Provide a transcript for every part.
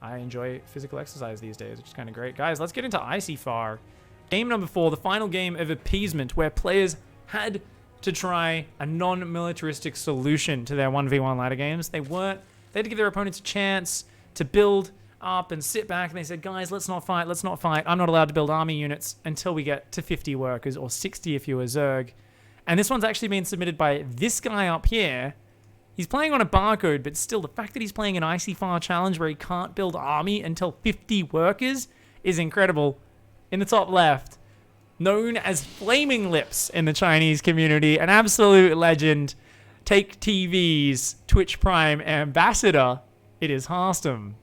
I enjoy physical exercise these days, which is kind of great. Guys, let's get into ICYFAR. Game number 4, the final game of Appeasement, where players had to try a non-militaristic solution to their 1v1 ladder games. They had to give their opponents a chance to build up and sit back, and they said, guys, let's not fight, let's not fight. I'm not allowed to build army units until we get to 50 workers, or 60 if you're a zerg. And this one's actually been submitted by this guy up here. He's playing on a barcode, but still, the fact that he's playing an ICYFAR challenge where he can't build army until 50 workers is incredible. In the top left, known as Flaming Lips in the Chinese community, an absolute legend, Take TV's Twitch Prime ambassador, it is Harstem.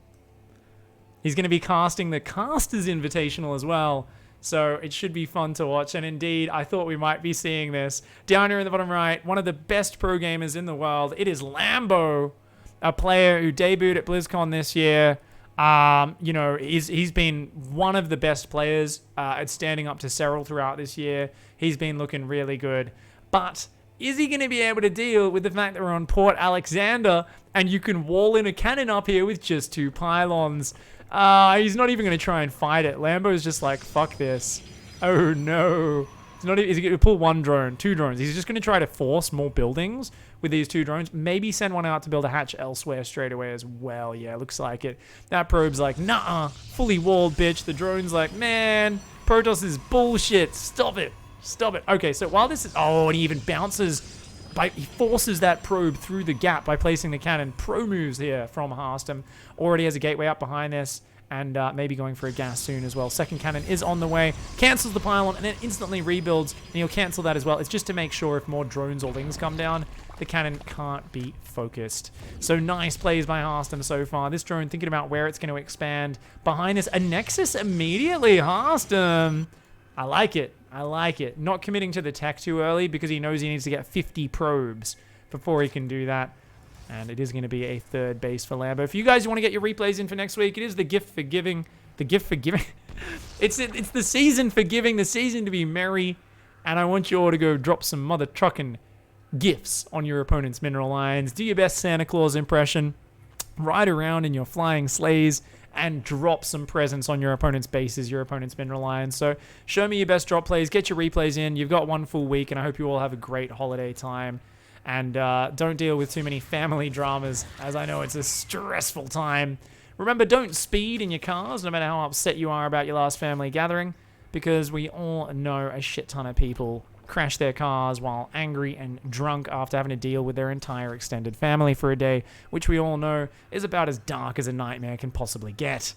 He's going to be casting the Casters Invitational as well, so it should be fun to watch. And indeed, I thought we might be seeing this. Down here in the bottom right, one of the best pro gamers in the world. It is Lambo, a player who debuted at BlizzCon this year. You know, he's been one of the best players at standing up to Serral throughout this year. He's been looking really good. But is he going to be able to deal with the fact that we're on Port Alexander and you can wall in a cannon up here with just 2 pylons? He's not even going to try and fight it. Lambo's just like, fuck this. Oh no. He's going to pull 1 drone, 2 drones. He's just going to try to force more buildings with these 2 drones. Maybe send one out to build a hatch elsewhere straight away as well. Yeah, looks like it. That probe's like, nah, fully walled, bitch. The drone's like, man, Protoss is bullshit. Stop it. Stop it. Okay, so while this is... Oh, and he even bounces... He forces that probe through the gap by placing the cannon. Pro moves here from Harstem. Already has a gateway up behind this, and maybe going for a gas soon as well. Second cannon is on the way. Cancels the pylon, and then instantly rebuilds, and he'll cancel that as well. It's just to make sure if more drones or things come down, the cannon can't be focused. So nice plays by Harstem so far. This drone thinking about where it's going to expand. Behind us, a Nexus immediately. Harstem. I like it. I like it. Not committing to the tech too early because he knows he needs to get 50 probes before he can do that. And it is going to be a 3rd base for Lambo. If you guys want to get your replays in for next week, it is the gift for giving. The gift for giving. It's the season for giving, the season to be merry. And I want you all to go drop some mother trucking gifts on your opponent's mineral lines. Do your best Santa Claus impression. Ride around in your flying sleighs and drop some presents on your opponent's bases, your opponent's mineral lines. So show me your best drop plays, get your replays in. You've got 1 full week, and I hope you all have a great holiday time. And don't deal with too many family dramas, as I know it's a stressful time. Remember, don't speed in your cars, no matter how upset you are about your last family gathering, because we all know a shit ton of people crash their cars while angry and drunk after having to deal with their entire extended family for a day, which we all know is about as dark as a nightmare can possibly get.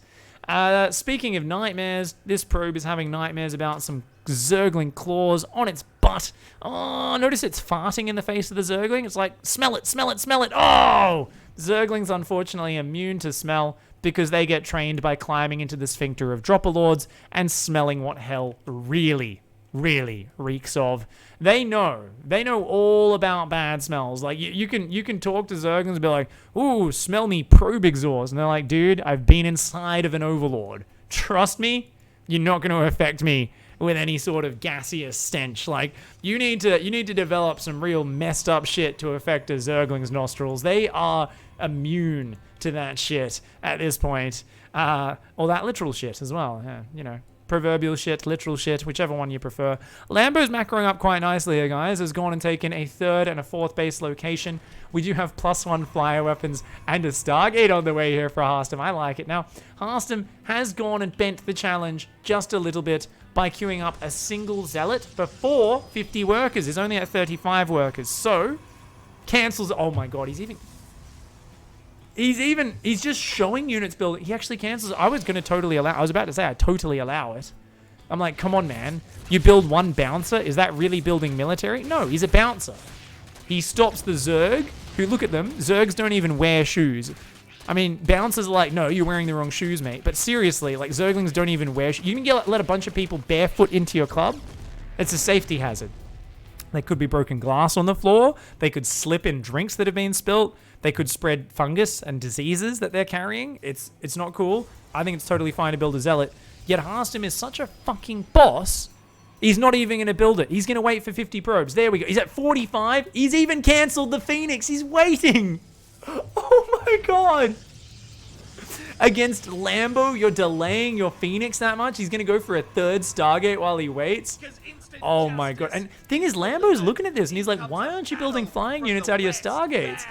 Speaking of nightmares, this probe is having nightmares about some zergling claws on its butt. Oh, notice it's farting in the face of the zergling. It's like, smell it, smell it, smell it. Oh! Zerglings unfortunately immune to smell because they get trained by climbing into the sphincter of dropper lords and smelling what hell really reeks of. They know all about bad smells. Like you can talk to zerglings and be like, ooh, smell me probe exhaust, and they're like, dude, I've been inside of an overlord. Trust me, you're not going to affect me with any sort of gaseous stench. Like you need to develop some real messed up shit to affect a zergling's nostrils. They are immune to that shit at this point, or that literal shit as well. Yeah, you know. Proverbial shit, literal shit, whichever one you prefer. Lambo's macroing up quite nicely here, guys. Has gone and taken a 3rd and a 4th base location. We do have +1 flyer weapons and a Stargate on the way here for Harstem. I like it. Now, Harstem has gone and bent the challenge just a little bit by queuing up a single zealot before 50 workers. He's only at 35 workers. So, cancels... Oh my god, he's just showing units building. He actually cancels. I was about to say I'd totally allow it. I'm like, come on, man. You build 1 bouncer? Is that really building military? No, he's a bouncer. He stops the zerg, who, look at them. Zergs don't even wear shoes. I mean, bouncers are like, no, you're wearing the wrong shoes, mate. But seriously, like, zerglings don't even wear shoes. You can let a bunch of people barefoot into your club. It's a safety hazard. There could be broken glass on the floor. They could slip in drinks that have been spilt. They could spread fungus and diseases that they're carrying. It's not cool. I think it's totally fine to build a zealot. Yet Harstem is such a fucking boss. He's not even going to build it. He's going to wait for 50 probes. There we go. He's at 45. He's even cancelled the Phoenix. He's waiting. Oh my god. against Lambo. You're delaying your Phoenix that much. He's going to go for a third Stargate while he waits. Oh my god. And thing is, Lambo's looking at this and he's like, why aren't you building flying units out of your Stargates?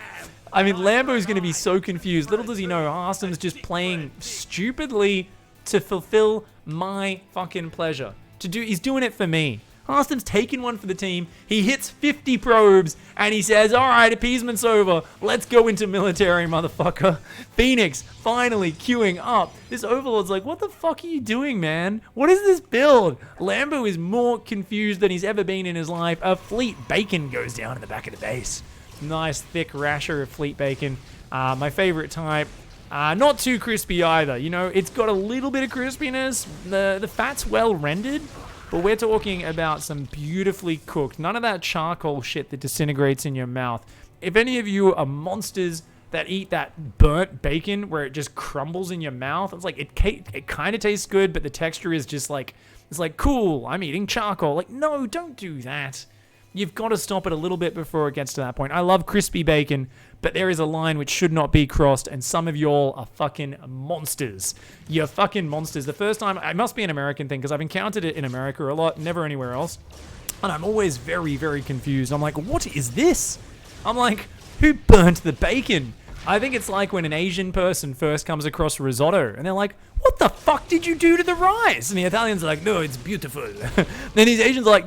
I mean, Lambo's going to be so confused. Little does he know, Harstem's just playing stupidly to fulfill my fucking pleasure. He's doing it for me. Harstem's taking one for the team. He hits 50 probes, and he says, all right, appeasement's over. Let's go into military, motherfucker. Phoenix finally queuing up. This Overlord's like, what the fuck are you doing, man? What is this build? Lambo is more confused than he's ever been in his life. A fleet bacon goes down in the back of the base. Nice, thick rasher of fleet bacon. My favorite type. Not too crispy either. You know, it's got a little bit of crispiness. The fat's well rendered. But we're talking about some beautifully cooked. None of that charcoal shit that disintegrates in your mouth. If any of you are monsters that eat that burnt bacon where it just crumbles in your mouth, it's like, it kind of tastes good, but the texture is just like, it's like, cool, I'm eating charcoal. Like, no, don't do that. You've got to stop it a little bit before it gets to that point. I love crispy bacon, but there is a line which should not be crossed, and some of y'all are fucking monsters. You're fucking monsters. The first time, it must be an American thing, because I've encountered it in America a lot, never anywhere else. And I'm always very, very confused. I'm like, what is this? I'm like, who burnt the bacon? I think it's like when an Asian person first comes across risotto, and they're like, what the fuck did you do to the rice? And the Italians are like, no, it's beautiful. Then these Asians are like,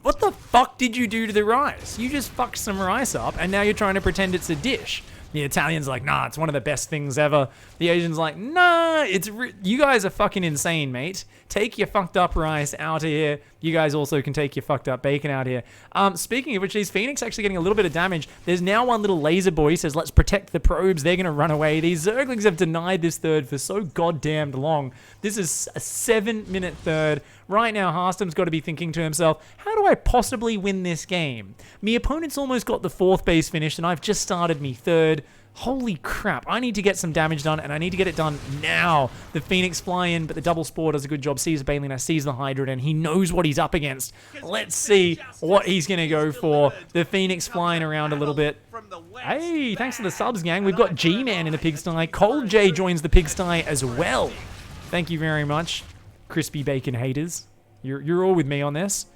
what the fuck did you do to the rice? You just fucked some rice up, and now you're trying to pretend it's a dish. The Italian's like, nah, it's one of the best things ever. The Asian's like, nah, you guys are fucking insane, mate. Take your fucked up rice out of here. You guys also can take your fucked up bacon out here. Speaking of which, these Phoenix actually getting a little bit of damage. There's now one little laser boy. He says, let's protect the probes. They're going to run away. These Zerglings have denied this third for so goddamned long. This is a 7-minute third. Right now, Harstem's got to be thinking to himself, how do I possibly win this game? Me opponent's almost got the 4th base finished, and I've just started me 3rd. Holy crap, I need to get some damage done, and I need to get it done now. The Phoenix fly in, but the double spore does a good job. Sees the Baleen, sees the Hydra, and he knows what he's up against. Let's see what he's going to go for. The Phoenix flying around a little bit. Hey, thanks for the subs, gang. We've got G-Man in the pigsty. Cold J joins the pigsty as well. Thank you very much, crispy bacon haters. You're all with me on this.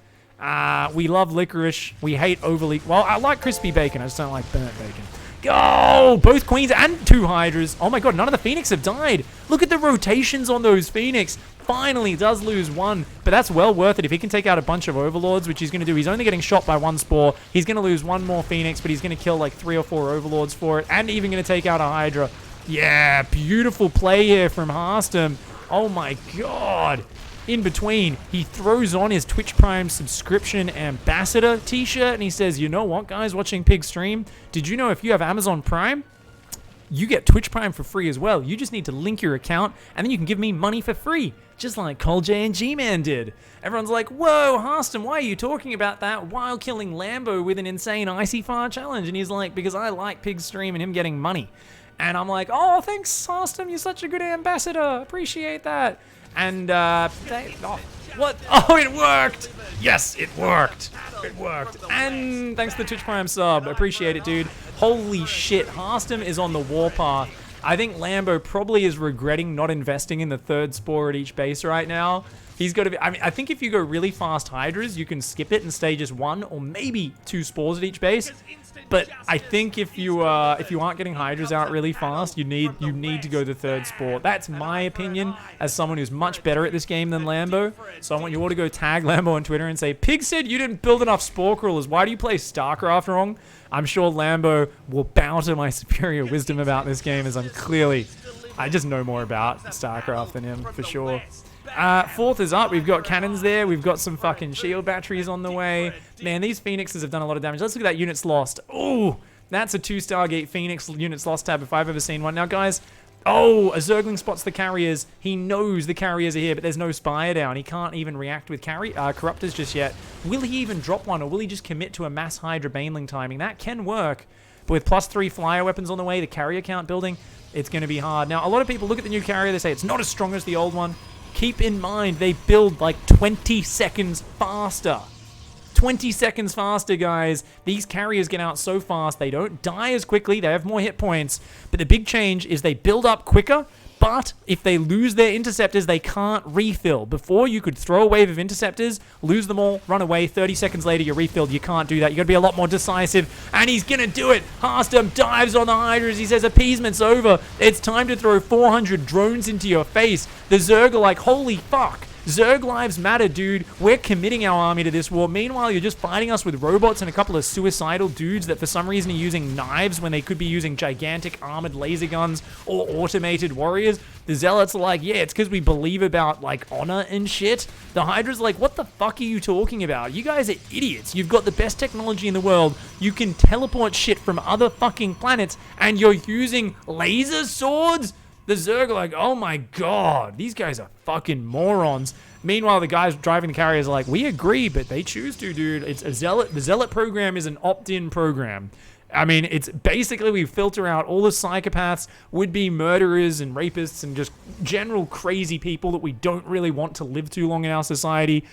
We love licorice. We hate overly... Well, I like crispy bacon. I just don't like burnt bacon. Go! Both queens and 2 hydras. Oh my god, none of the Phoenix have died. Look at the rotations on those Phoenix. Finally does lose 1, but that's well worth it. If he can take out a bunch of overlords, which he's going to do, he's only getting shot by 1 spore. He's going to lose 1 more Phoenix, but he's going to kill like 3 or 4 overlords for it, and even going to take out a hydra. Yeah, beautiful play here from Harstem. Oh my god. In between, he throws on his Twitch Prime subscription ambassador t-shirt, and he says, you know what, guys watching Pig stream? Did you know if you have Amazon Prime, you get Twitch Prime for free as well? You just need to link your account, and then you can give me money for free, just like Cold J and G-Man did. Everyone's like, whoa, Harstem, why are you talking about that while killing Lambo with an insane ICYFAR challenge? And he's like, because I like Pig stream and him getting money. And I'm like, oh, thanks, Harstem, you're such a good ambassador. Appreciate that. And, what? Oh, it worked! Yes, it worked. It worked. And thanks to the Twitch Prime sub. Appreciate it, dude. Holy shit, Harstem is on the warpath. I think Lambo probably is regretting not investing in the 3rd spore at each base right now. He's got to be... I mean, I think if you go really fast Hydras, you can skip it and stay just 1 or maybe 2 spores at each base. But I think if you aren't getting Hydras out really fast, you need to go the 3rd spore. That's my opinion as someone who's much better at this game than Lambo. So I want you all to go tag Lambo on Twitter and say, Pig said you didn't build enough spore crawlers. Why do you play StarCraft wrong? I'm sure Lambo will bow to my superior wisdom about this game, as I just know more about StarCraft than him, for sure. 4th is up. We've got cannons there. We've got some fucking shield batteries on the way. Man, these Phoenixes have done a lot of damage. Let's look at that units lost. Oh, that's a 2 Stargate Phoenix units lost tab if I've ever seen one. Now, guys, oh, a Zergling spots the carriers. He knows the carriers are here, but there's no Spire down. He can't even react with Corruptors just yet. Will he even drop one, or will he just commit to a mass Hydra Baneling timing? That can work, but with +3 flyer weapons on the way, the carrier count building, it's going to be hard. Now, a lot of people look at the new carrier. They say it's not as strong as the old one. Keep in mind, they build like 20 seconds faster. 20 seconds faster, guys. These carriers get out so fast. They don't die as quickly. They have more hit points. But the big change is they build up quicker, But if they lose their interceptors, they can't refill. Before, you could throw a wave of interceptors, lose them all, run away. 30 seconds later, you're refilled. You can't do that. You got to be a lot more decisive. And he's going to do it. Harstem dives on the Hydras. He says, appeasement's over. It's time to throw 400 drones into your face. The Zerg are like, holy fuck. Zerg lives matter, dude. We're committing our army to this war. Meanwhile, you're just fighting us with robots and a couple of suicidal dudes that for some reason are using knives when they could be using gigantic armored laser guns or automated warriors. The Zealots are like, yeah, it's because we believe about, like, honor and shit. The Hydra's like, what the fuck are you talking about? You guys are idiots. You've got the best technology in the world. You can teleport shit from other fucking planets, and you're using laser swords? The Zerg are like, oh my god, these guys are fucking morons. Meanwhile, the guys driving the carriers are like, we agree, but they choose to, dude. It's a Zealot. The Zealot program is an opt-in program. I mean, it's basically we filter out all the psychopaths, would-be murderers and rapists and just general crazy people that we don't really want to live too long in our society.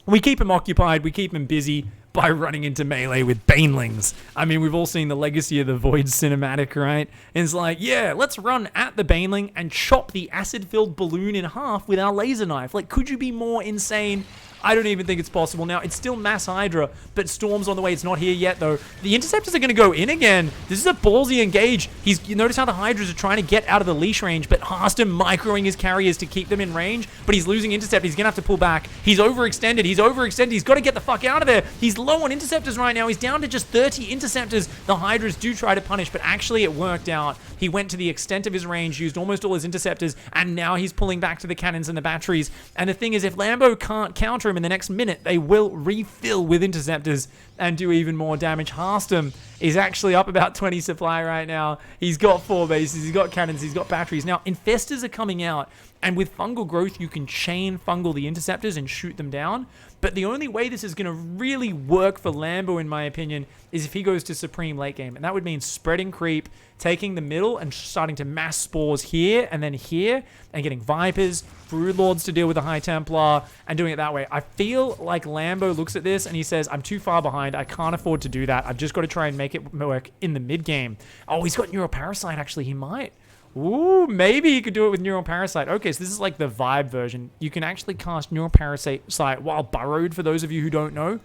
We keep them occupied, we keep them busy by running into melee with banelings. I mean, we've all seen the Legacy of the Void cinematic, right? And it's like, yeah, let's run at the baneling and chop the acid-filled balloon in half with our laser knife. Like, could you be more insane? I don't even think it's possible. Now, it's still mass Hydra, but Storm's on the way. It's not here yet, though. The Interceptors are going to go in again. This is a ballsy engage. You notice how the Hydras are trying to get out of the leash range, but Harstem microing his carriers to keep them in range, but he's losing Intercept. He's going to have to pull back. He's overextended. He's got to get the fuck out of there. He's low on Interceptors right now. He's down to just 30 Interceptors. The Hydras do try to punish, but actually it worked out. He went to the extent of his range, used almost all his Interceptors, and now he's pulling back to the cannons and the batteries. And the thing is, if Lambo can't counter him in the next minute, they will refill with Interceptors and do even more damage. Harstem is actually up about 20 supply right now. He's got 4 bases, he's got cannons, he's got batteries. Now, Infestors are coming out, and with fungal growth, you can chain fungal the Interceptors and shoot them down. But the only way this is going to really work for Lambo, in my opinion, is if he goes to Supreme late game. And that would mean spreading creep, taking the middle and starting to mass spores here and then here, and getting Vipers, Brood Lords to deal with the High Templar, and doing it that way. I feel like Lambo looks at this and he says, I'm too far behind. I can't afford to do that. I've just got to try and make it work in the mid game. Oh, he's got Neuroparasite, actually. He might. Ooh, maybe you could do it with Neuroparasite. Okay, so this is like the vibe version. You can actually cast Neuroparasite while burrowed, for those of you who don't know.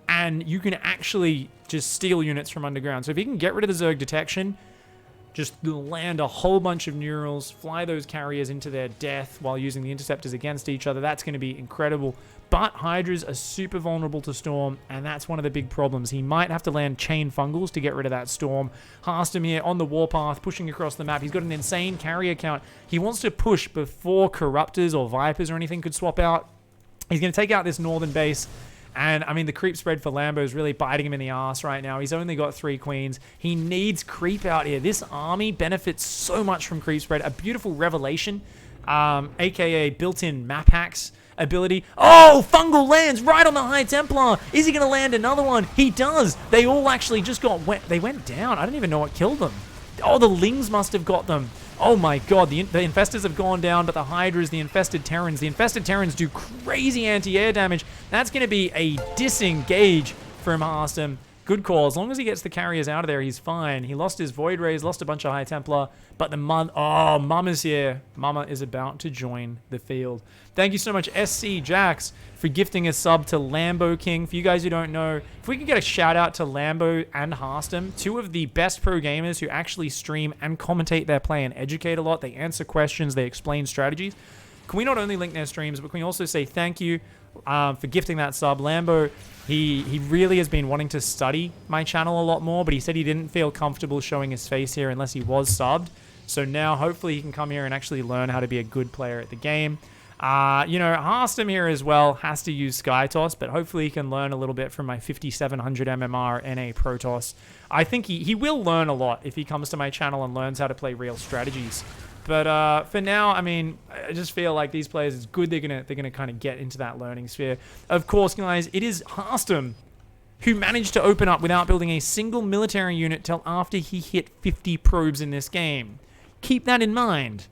And you can actually just steal units from underground. So if you can get rid of the Zerg detection, just land a whole bunch of Neurals, fly those carriers into their death while using the Interceptors against each other, that's going to be incredible. But Hydras are super vulnerable to Storm, and that's one of the big problems. He might have to land Chain Fungals to get rid of that Storm. Harstem here on the warpath, pushing across the map. He's got an insane carrier count. He wants to push before Corruptors or Vipers or anything could swap out. He's going to take out this northern base. And, I mean, the creep spread for Lambo is really biting him in the ass right now. He's only got 3 queens. He needs creep out here. This army benefits so much from creep spread. A beautiful revelation, a.k.a. built-in map hacks ability. Oh, fungal lands right on the High Templar. Is he going to land another one? He does. They all actually just they went down. I don't even know what killed them. Oh, the Lings must have got them. Oh my god, the Infestors have gone down, but the Hydras, the Infested Terrans do crazy anti-air damage. That's going to be a disengage from Harstem. Good call. As long as he gets the carriers out of there, he's fine. He lost his Void Rays, lost a bunch of High Templar, but the Mama's here. Mama is about to join the field. Thank you so much, SC Jax, for gifting a sub to Lambo King. For you guys who don't know, if we could get a shout out to Lambo and Harstem, 2 of the best pro gamers who actually stream and commentate their play and educate a lot. They answer questions, they explain strategies. Can we not only link their streams, but can we also say thank you for gifting that sub? Lambo, he really has been wanting to study my channel a lot more, but he said he didn't feel comfortable showing his face here unless he was subbed. So now hopefully he can come here and actually learn how to be a good player at the game. You know, Harstem here as well has to use Skytoss, but hopefully he can learn a little bit from my 5700 MMR NA Protoss. I think he will learn a lot if he comes to my channel and learns how to play real strategies. But for now, I mean, I just feel like these players, it's good they're gonna kind of get into that learning sphere. Of course, guys, it is Harstem who managed to open up without building a single military unit till after he hit 50 probes in this game. Keep that in mind.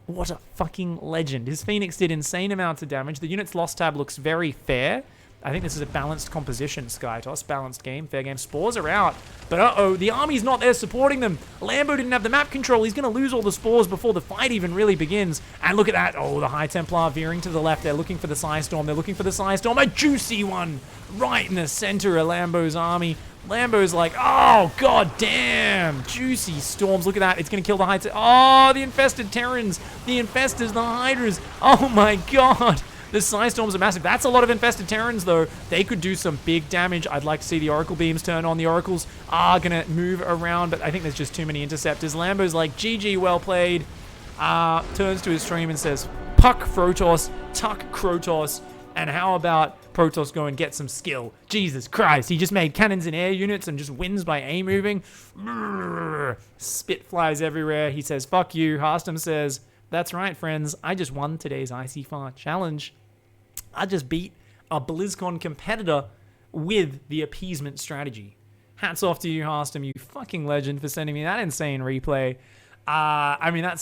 What a fucking legend. His Phoenix did insane amounts of damage. The unit's loss tab looks very fair. I think this is a balanced composition, Skytoss. Balanced game, fair game. Spores are out. But uh-oh, the army's not there supporting them. Lambo didn't have the map control. He's going to lose all the spores before the fight even really begins. And look at that. Oh, the High Templar veering to the left. They're looking for the Psystorm. They're looking for the Psystorm. A juicy one right in the center of Lambo's army. Lambo's like, oh, god damn. Juicy storms. Look at that. It's going to kill the High Templar. Oh, the infested Terrans. The infestors, the Hydras. Oh my god. The Psystorms are massive. That's a lot of infested Terrans, though. They could do some big damage. I'd like to see the Oracle Beams turn on. The Oracles are going to move around, but I think there's just too many Interceptors. Lambo's like, GG, well played. Turns to his stream and says, Puck Protoss, Tuck Krotos, and how about Protoss go and get some skill? Jesus Christ, he just made cannons and air units and just wins by A-moving. Spit flies everywhere. He says, fuck you. Harstem says, that's right, friends. I just won today's ICYFAR challenge. I just beat a BlizzCon competitor with the appeasement strategy. Hats off to you, Harstem, you fucking legend, for sending me that insane replay. I mean, that's so